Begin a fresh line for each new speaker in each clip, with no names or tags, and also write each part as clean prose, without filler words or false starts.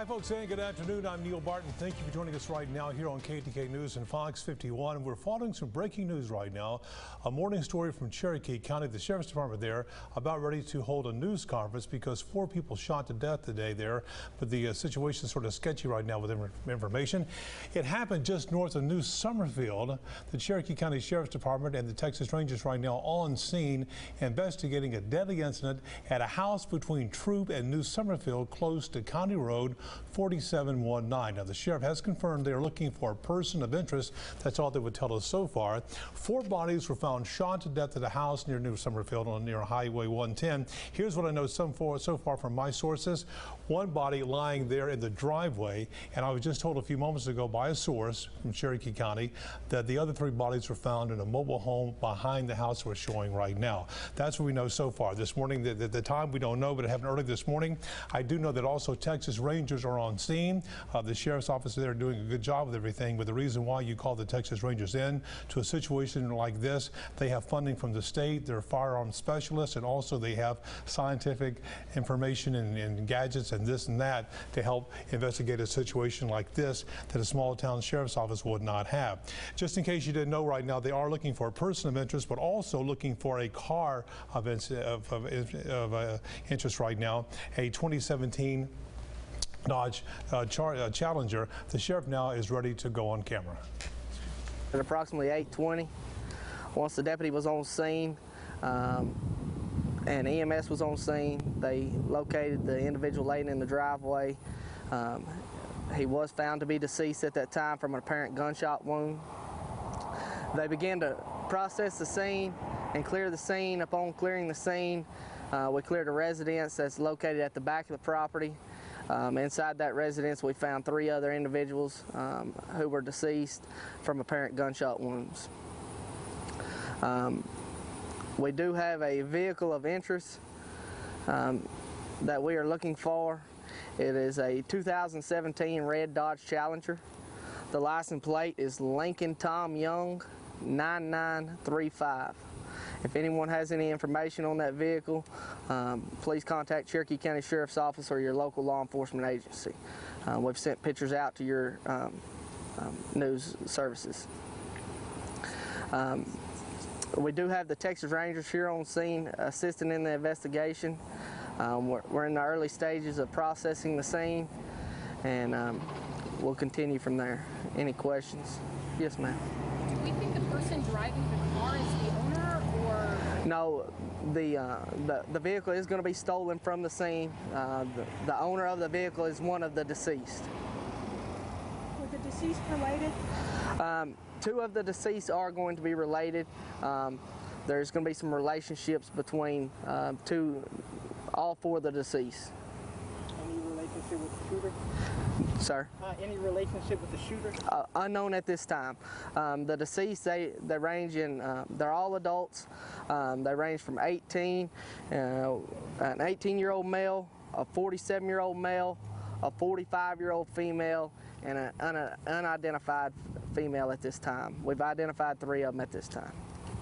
Hi folks, and good afternoon. I'm Neil Barton. Thank you for joining us right now here on KTK News and Fox 51. We're following some breaking news right now. A morning story from Cherokee County, the Sheriff's Department there, about ready to hold a news conference because 4 people shot to death today there. But the situation is sort of sketchy right now with information. It happened just north of New Summerfield. The Cherokee County Sheriff's Department and the Texas Rangers right now on scene investigating a deadly incident at a house between Troop and New Summerfield close to County Road 4719. Now, the sheriff has confirmed they are looking for a person of interest. That's all they would tell us so far. 4 bodies were found shot to death at a house near New Summerfield near Highway 110. Here's what I know so far from my sources. 1 body lying there in the driveway, and I was just told a few moments ago by a source from Cherokee County that the other 3 bodies were found in a mobile home behind the house we're showing right now. That's what we know so far. This morning, the time we don't know, but it happened early this morning. I do know that also Texas Rangers are on scene. The sheriff's office there are doing a good job with everything, but the reason why you call the Texas Rangers in to a situation like this, they have funding from the state, they're firearms specialists, and also they have scientific information and gadgets and this and that to help investigate a situation like this that a small town sheriff's office would not have. Just in case you didn't know, right now they are looking for a person of interest, but also looking for a car of interest right now, a 2017 Dodge Challenger. The sheriff now is ready to go on camera.
At approximately 8:20, once the deputy was on scene and EMS was on scene, they located the individual laying in the driveway. He was found to be deceased at that time from an apparent gunshot wound. They began to process the scene and clear the scene. Upon clearing the scene, we cleared a residence that's located at the back of the property. Inside that residence, we found 3 other individuals who were deceased from apparent gunshot wounds. We do have a vehicle of interest that we are looking for. It is a 2017 red Dodge Challenger. The license plate is Lincoln Tom Young 9935. If anyone has any information on that vehicle, please contact Cherokee County Sheriff's Office or your local law enforcement agency. We've sent pictures out to your news services. We do have the Texas Rangers here on scene assisting in the investigation. We're in the early stages of processing the scene, and we'll continue from there. Any questions? Yes, ma'am.
Do we think the person driving the car is the owner, or?
No, the vehicle is going to be stolen from the scene. The owner of the vehicle is one of the deceased.
Were the deceased related?
2 of the deceased are going to be related. There's going to be some relationships between all 4 of the deceased.
Any relationship with the shooter?
Sir?
Any relationship with the shooter?
Unknown at this time. The deceased, they range in, they're all adults. They range from 18, an 18-year-old male, a 47-year-old male, a 45-year-old female, and an unidentified female at this time. We've identified 3 of them at this time.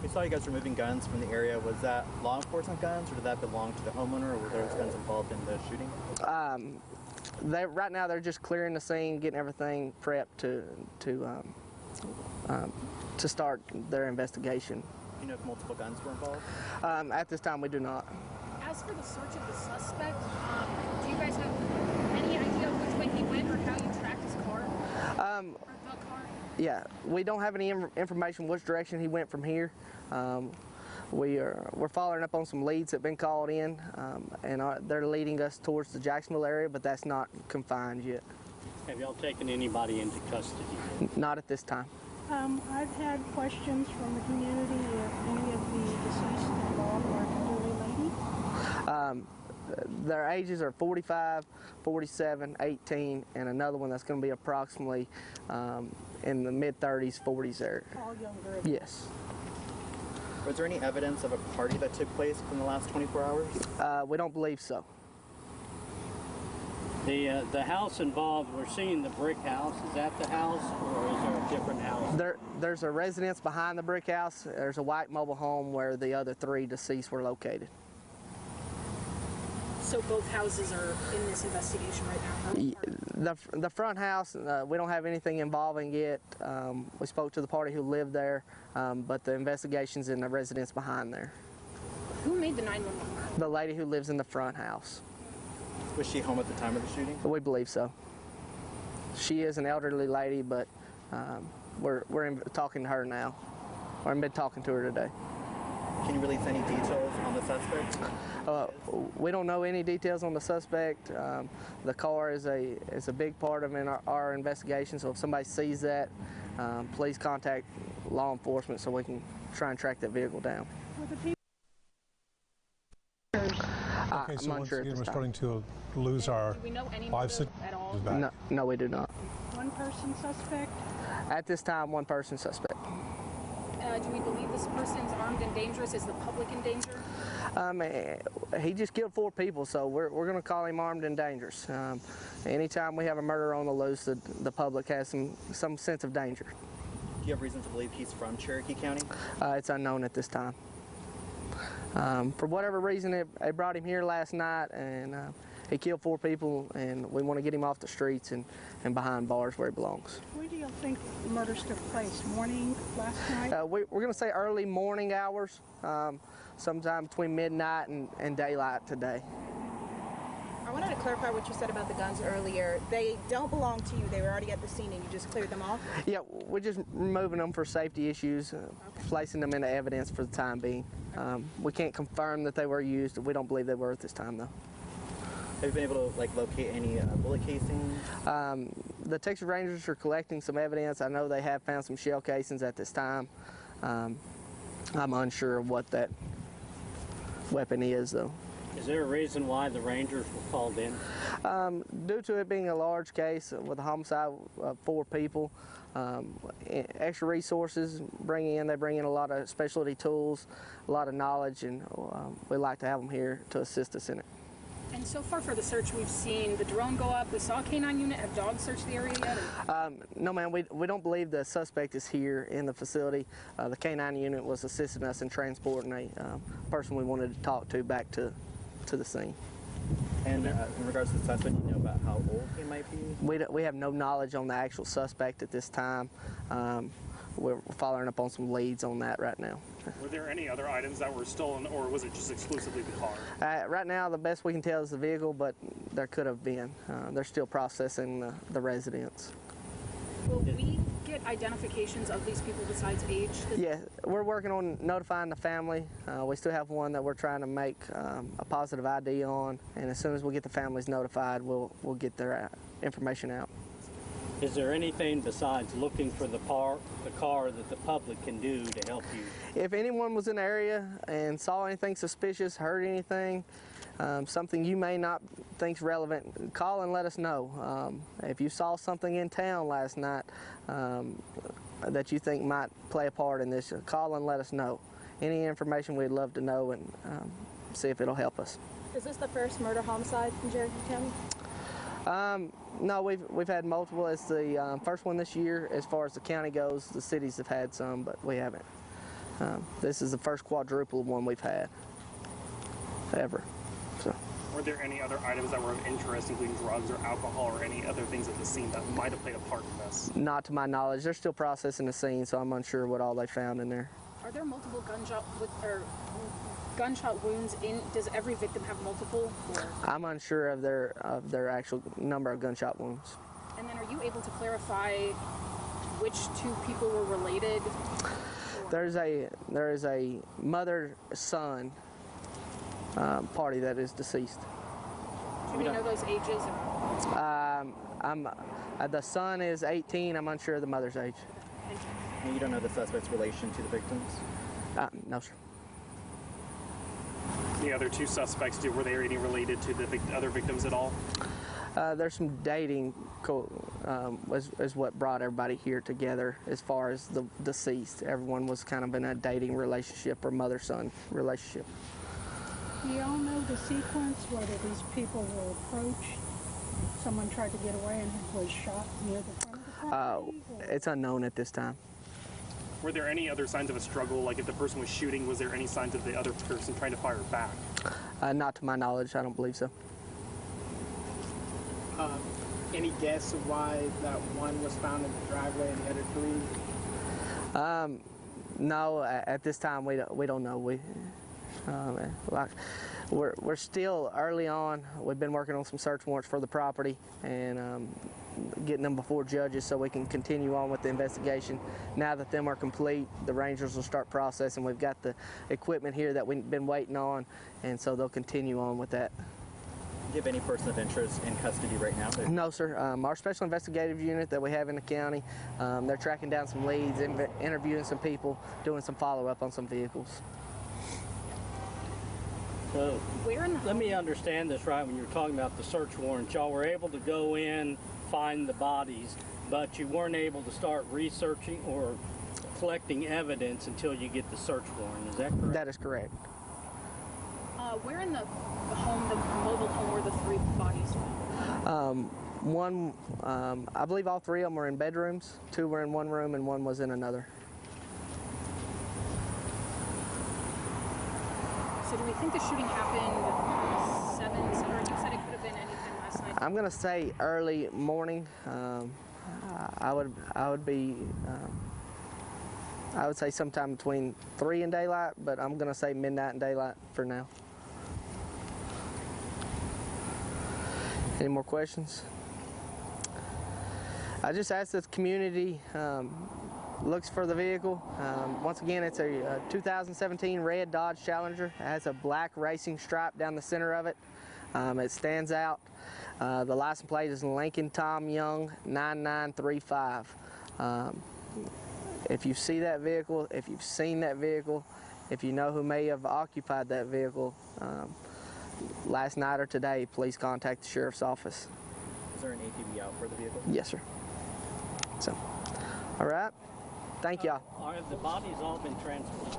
We saw you guys removing guns from the area. Was that law enforcement guns, or did that belong to the homeowner, or were those guns involved in the shooting?
Right now they're just clearing the scene, getting everything prepped to start their investigation.
Do you know if multiple guns were involved?
At this time, we do not.
As for the search of the suspect, do you guys have any idea which way he went or how you tracked his car? Or the car?
Yeah, we don't have any information which direction he went from here. We're following up on some leads that have been called in, and they're leading us towards the Jacksonville area, but that's not confined yet.
Have y'all taken anybody into custody?
Not at this time.
I've had questions from the community if any of the deceased involved are elderly lady.
Their ages are 45, 47, 18, and another one that's going to be approximately in the mid-30s, 40s there.
All younger.
Yes.
Was there any evidence of a party that took place within the last 24 hours?
We don't believe so.
The house involved, we're seeing the brick house. Is that the house, or is there a different house?
There's a residence behind the brick house. There's a white mobile home where the other 3 deceased were located.
So both houses are in this investigation right now?
The front house, we don't have anything involving it. We spoke to the party who lived there, but the investigation's in the residence behind there.
Who made the 911 call?
The lady who lives in the front house.
Was she home at the time of the shooting?
We believe so. She is an elderly lady, but we're talking to her now. I've been talking to her today.
Can you release any details on the suspect?
We don't know any details on the suspect. The car is a big part of our investigation, so if somebody sees that, please contact law enforcement so we can try and track that vehicle down.
Okay, so once again, we're starting to lose our
Do we know any
live
motive at all?
back.
No, we do not.
One person suspect?
At this time, one person suspect.
Do we believe this person's armed and dangerous? Is the public in danger?
He just killed 4 people, so we're going to call him armed and dangerous. Anytime we have a murder on the loose, the public has some sense of danger.
Do you have reason to believe he's from Cherokee County?
It's unknown at this time. For whatever reason, they brought him here last night, and he killed 4 people, and we want to get him off the streets and behind bars where he belongs.
Where do you think the murders took place? Morning, last night?
We're going to say early morning hours, sometime between midnight and daylight today.
I wanted to clarify what you said about the guns earlier. They don't belong to you. They were already at the scene and you just cleared them off?
Yeah, we're just removing them for safety issues, placing them into evidence for the time being. We can't confirm that they were used. We don't believe they were at this time, though.
Have you been able to locate any bullet casings?
The Texas Rangers are collecting some evidence. I know they have found some shell casings at this time. I'm unsure of what that weapon is, though.
Is there a reason why the Rangers were called in?
Due to it being a large case with a homicide of 4 people, extra resources they bring in a lot of specialty tools, a lot of knowledge, and we like to have them here to assist us in it.
And so far for the search, we've seen the drone go up. We saw a K-9 unit. Have dogs searched the area yet?
No, ma'am. We don't believe the suspect is here in the facility. The K-9 unit was assisting us in transporting a person we wanted to talk to back to the scene.
And in regards to the suspect, you know about how old he might be?
We have no knowledge on the actual suspect at this time. We're following up on some leads on that right now.
Were there any other items that were stolen, or was it just exclusively the car?
Right now, the best we can tell is the vehicle, but there could have been. They're still processing the residents.
Will we get identifications of these people besides age?
Yeah, we're working on notifying the family. We still have one that we're trying to make a positive ID on, and as soon as we get the families notified, we'll get their information out.
Is there anything besides looking for the car that the public can do to help you?
If anyone was in the area and saw anything suspicious, heard anything, something you may not think's relevant, call and let us know. If you saw something in town last night that you think might play a part in this, call and let us know. Any information we'd love to know and see if it'll help us.
Is this the first murder homicide in Cherokee County?
No, we've had multiple. It's the first one this year. As far as the county goes, the cities have had some, but we haven't. This is the first quadruple one we've had ever. So.
Were there any other items that were of interest, including drugs or alcohol or any other things at the scene that might have played a part in this?
Not to my knowledge. They're still processing the scene, so I'm unsure what all they found in there.
Are there multiple gunshot wounds in? Does every victim have multiple? Or?
I'm unsure of their actual number of gunshot wounds.
And then, are you able to clarify which 2 people were related?
There is a mother-son party that is deceased.
Do we know those ages?
The son is 18. I'm unsure of the mother's age.
And you don't know the suspect's relation to the victims?
No, sir.
The other 2 suspects, were they any related to the other victims at all?
There's some dating is what brought everybody here together as far as the deceased. Everyone was kind of in a dating relationship or mother-son relationship.
Do you all know the sequence, whether these people were approached, someone tried to get away and was shot near the front of the property?
It's unknown at this time.
Were there any other signs of a struggle? Like if the person was shooting, was there any signs of the other person trying to fire back?
Not to my knowledge, I don't believe so.
Any guess of why that one was found in the driveway and the other 3?
No, at this time we don't know. We're still early on. We've been working on some search warrants for the property and getting them before judges so we can continue on with the investigation. Now that them are complete, the Rangers will start processing. We've got the equipment here that we've been waiting on, and so they'll continue on with that.
Do you have any person of interest in custody right now?
No, sir. Our special investigative unit that we have in the county, they're tracking down some leads, interviewing some people, doing some follow-up on some vehicles.
So let me understand this right. When you're talking about the search warrant, y'all were able to go in, find the bodies, but you weren't able to start researching or collecting evidence until you get the search warrant. Is that correct?
That is correct.
Where in the home, the mobile home, were the 3 bodies found?
One, I believe all 3 of them were in bedrooms. 2 were in one room and 1 was in another.
So do we think the shooting happened 7, or you said it could have been anything last night?
I'm gonna say early morning. I would say sometime between 3 and daylight, but I'm gonna say midnight and daylight for now. Any more questions? I just ask that the community looks for the vehicle. Once again, it's a 2017 red Dodge Challenger. It has a black racing stripe down the center of it. It stands out. The license plate is Lincoln Tom Young 9935. If you see that vehicle, if you've seen that vehicle, if you know who may have occupied that vehicle last night or today, please contact the sheriff's office.
Is there an ATV out for the vehicle?
Yes, sir. So, all right. Thank y'all.
Have the bodies all been transported?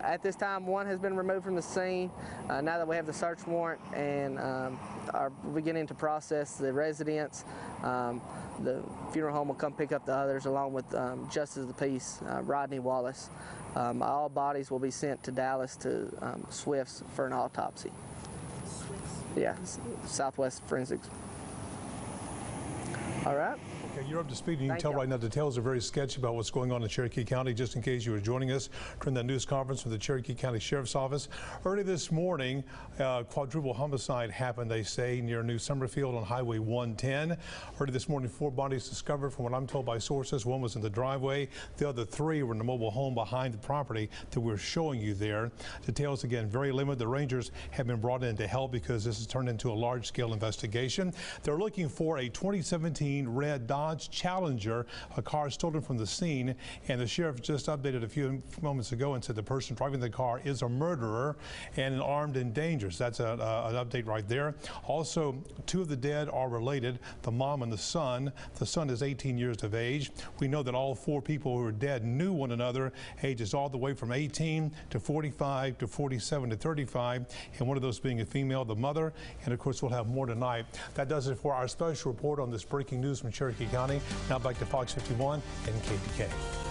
At this time, 1 has been removed from the scene. Now that we have the search warrant and are beginning to process the residents, the funeral home will come pick up the others along with Justice of the Peace, Rodney Wallace. All bodies will be sent to Dallas to Swift's for an autopsy. Yeah, Southwest Forensics. All right.
Okay, you're up to speed, and you can
Thank
tell
you.
right now details are very sketchy about what's going on in Cherokee County. Just in case you were joining us during that news conference from the Cherokee County Sheriff's Office. Early this morning, quadruple homicide happened, they say, near New Summerfield on Highway 110. Early this morning, 4 bodies discovered from what I'm told by sources. 1 was in the driveway. The other 3 were in the mobile home behind the property that we're showing you there. Details, again, very limited. The Rangers have been brought in to help because this has turned into a large-scale investigation. They're looking for a 2017 red Dodge Challenger, a car stolen from the scene, and the sheriff just updated a few moments ago and said the person driving the car is a murderer and armed and dangerous. That's an update right there. Also, 2 of the dead are related, the mom and the son. The son is 18 years of age. We know that all 4 people who are dead knew one another, ages all the way from 18 to 45 to 47 to 35, and one of those being a female, the mother. And of course, we'll have more tonight. That does it for our special report on this breaking news from Cherokee County. Now back to Fox 51 and KTK.